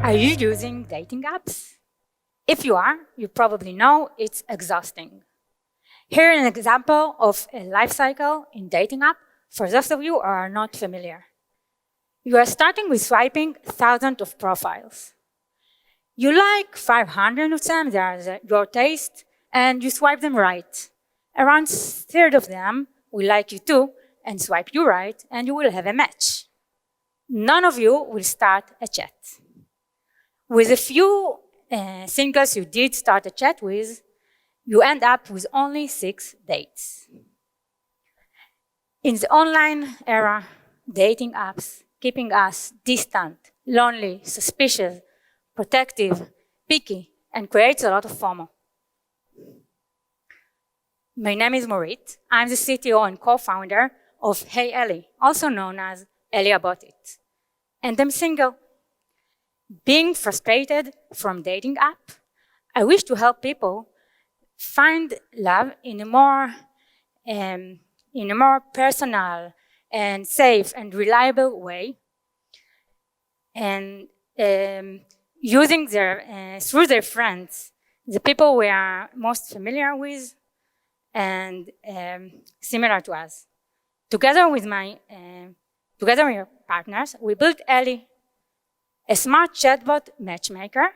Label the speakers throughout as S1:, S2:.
S1: Are you using dating apps? If you are, you probably know it's exhausting. Here is an example of a life cycle in dating app for those of you who are not familiar. You are starting with swiping thousands of profiles. You like 500 of them, they are your taste, and you swipe them right. Around a third of them will like you too, and swipe you right, and you will have a match. None of you will start a chat. With a few singles you did start a chat with, you end up with only 6 dates. In the online era, dating apps keeping us distant, lonely, suspicious, protective, picky, and creates a lot of FOMO. My name is Morit. I'm the CTO and co-founder of Hey Ellie, also known as Ellie Habotit. And I'm single. Being frustrated from dating app, I wish to help people find love in a more personal and safe and reliable way, and using through their friends, the people we are most familiar with and similar to us. Together with my partners, we built Ellie, a smart chatbot matchmaker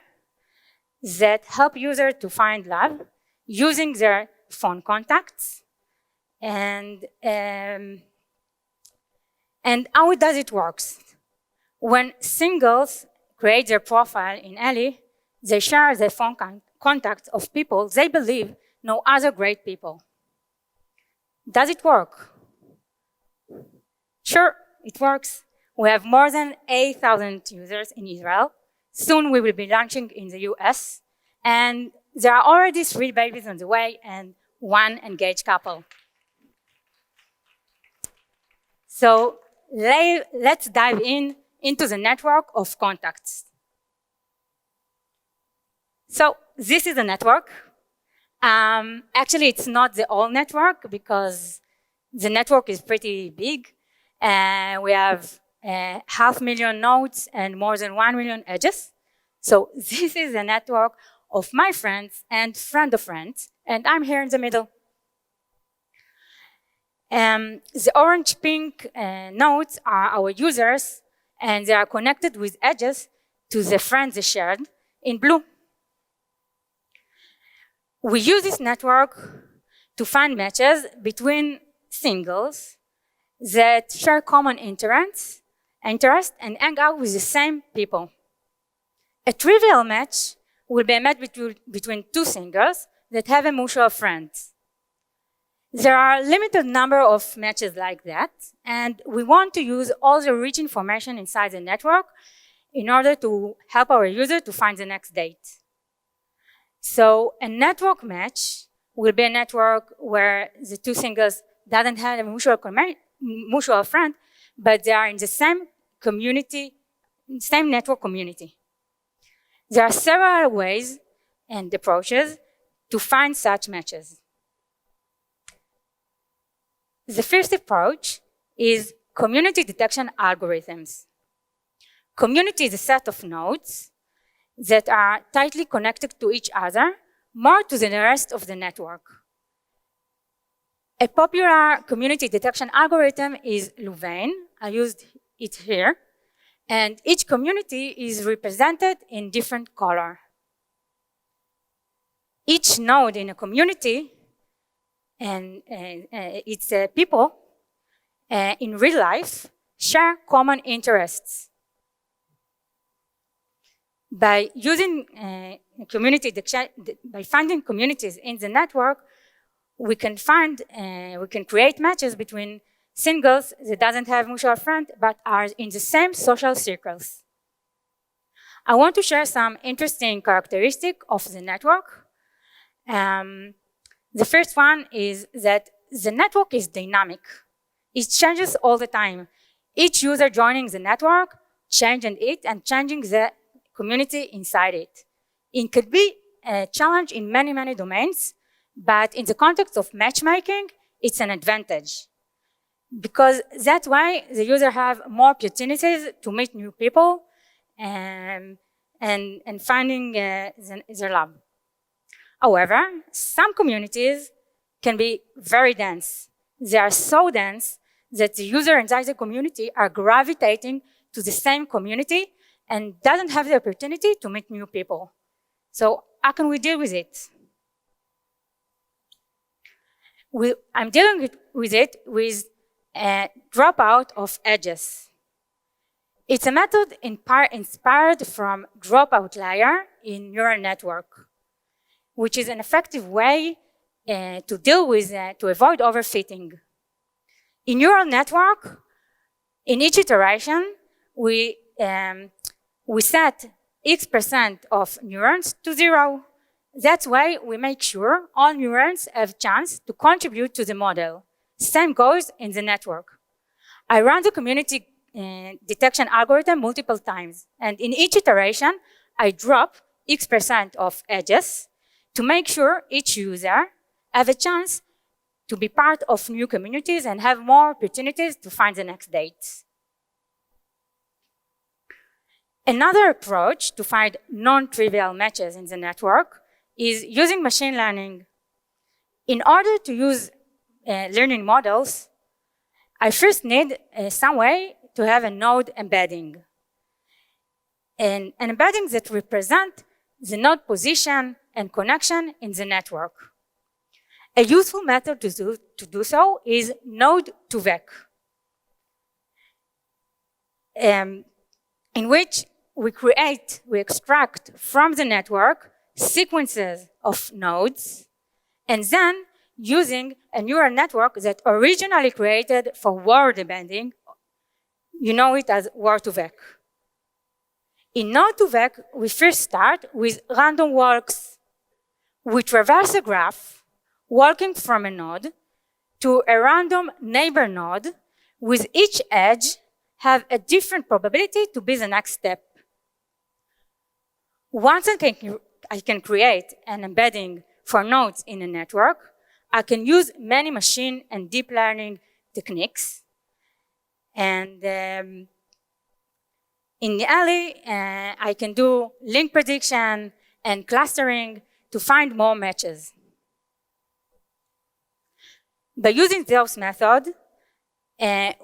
S1: that helps users to find love using their phone contacts. And how does it work? When singles create their profile in Ellie, they share their phone contacts of people they believe know other great people. Does it work? Sure, it works. We have more than 8,000 users in Israel. Soon we will be launching in the US. And there are already 3 babies on the way and 1 engaged couple. So let's dive into the network of contacts. So this is a network. Actually, it's not the whole network because the network is pretty big. We have 500,000 nodes and more than 1 million edges. So this is a network of my friends and friend of friends, and I'm here in the middle. The orange-pink nodes are our users, and they are connected with edges to the friends they shared in blue. We use this network to find matches between singles that share common interests and hang out with the same people. A trivial match will be a match between 2 singles that have a mutual friend. There are a limited number of matches like that, and we want to use all the rich information inside the network in order to help our user to find the next date. So a network match will be a network where the 2 singles doesn't have a mutual friend, but they are in the same community, same network community. There are several ways and approaches to find such matches. The first approach is community detection algorithms. Community is a set of nodes that are tightly connected to each other, more to the rest of the network. A popular community detection algorithm is Louvain. I used it here. And each community is represented in different color. Each node in a community, and its people in real life, share common interests. By using by finding communities in the network, we can create matches between singles that doesn't have mutual friend but are in the same social circles. I want to share some interesting characteristics of the network. The first one is that the network is dynamic. It changes all the time. Each user joining the network changing it and changing the community inside it. It could be a challenge in many, many domains, but in the context of matchmaking, it's an advantage. Because that's why the user have more opportunities to meet new people and and finding their lab. However, some communities can be very dense. They are so dense that the user inside the community are gravitating to the same community and doesn't have the opportunity to meet new people. So how can we deal with it? I'm dealing with it with a dropout of edges. It's a method inspired from dropout layer in neural network, which is an effective way to deal with, to avoid overfitting. In neural network, in each iteration, we set X% of neurons to 0. That's why we make sure all neurons have chance to contribute to the model. Same goes in the network. I run the community detection algorithm multiple times, and in each iteration, I drop X% of edges to make sure each user have a chance to be part of new communities and have more opportunities to find the next dates. Another approach to find non-trivial matches in the network is using machine learning. In order to use learning models, I first need some way to have a node embedding. An embedding that represent the node position and connection in the network. A useful method to do so is node-to-vec, in which we extract from the network sequences of nodes, and then using a neural network that originally created for word embedding, you know it as word-to-vec. In node-to-vec, we first start with random walks. We traverse a graph, walking from a node to a random neighbor node, with each edge have a different probability to be the next step. Once I can create an embedding for nodes in a network, I can use many machine and deep learning techniques. And in the Ellie, I can do link prediction and clustering to find more matches. By using those methods, by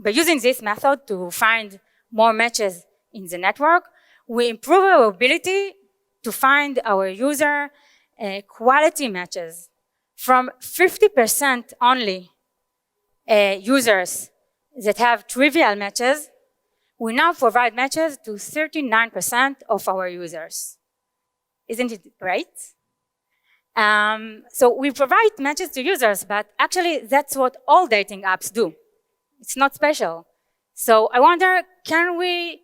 S1: using this method to find more matches in the network, we improve our ability to find our user quality matches. From 50% only users that have trivial matches, we now provide matches to 39% of our users. Isn't it great? So we provide matches to users, but actually that's what all dating apps do. It's not special. So I wonder, can we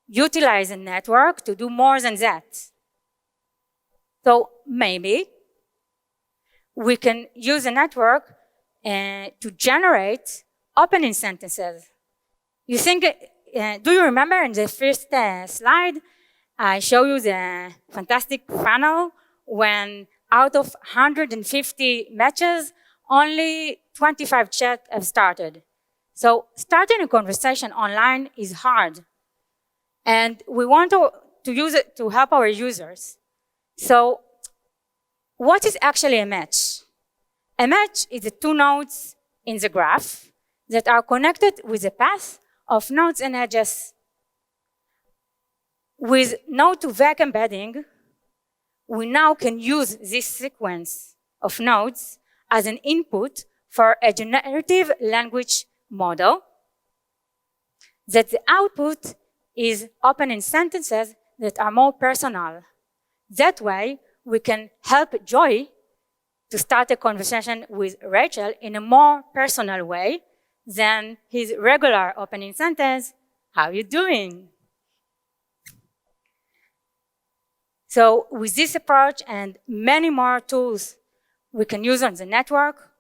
S1: utilize a network to do more than that? So maybe we can use a network to generate opening sentences. You think, do you remember in the first slide, I show you the fantastic funnel when out of 150 matches, only 25 chats have started. So starting a conversation online is hard. And we want to use it to help our users. So what is actually a match? A match is the two nodes in the graph that are connected with a path of nodes and edges. With node-to-vec embedding, we now can use this sequence of nodes as an input for a generative language model that the output is opening sentences that are more personal. That way, we can help Joy to start a conversation with Rachel in a more personal way than his regular opening sentence, "How you doing?" So with this approach and many more tools we can use on the network,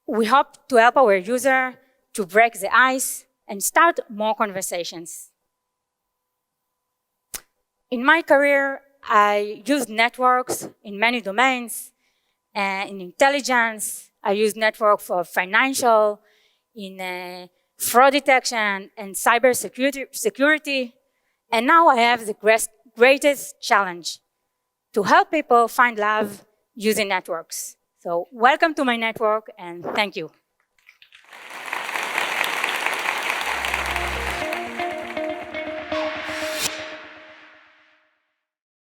S1: we hope to help our user to break the ice and start more conversations. In my career, I used networks in many domains. In intelligence, I used network for financial, in fraud detection, and cyber security. And now I have the greatest challenge, to help people find love using networks. So welcome to my network, and thank you.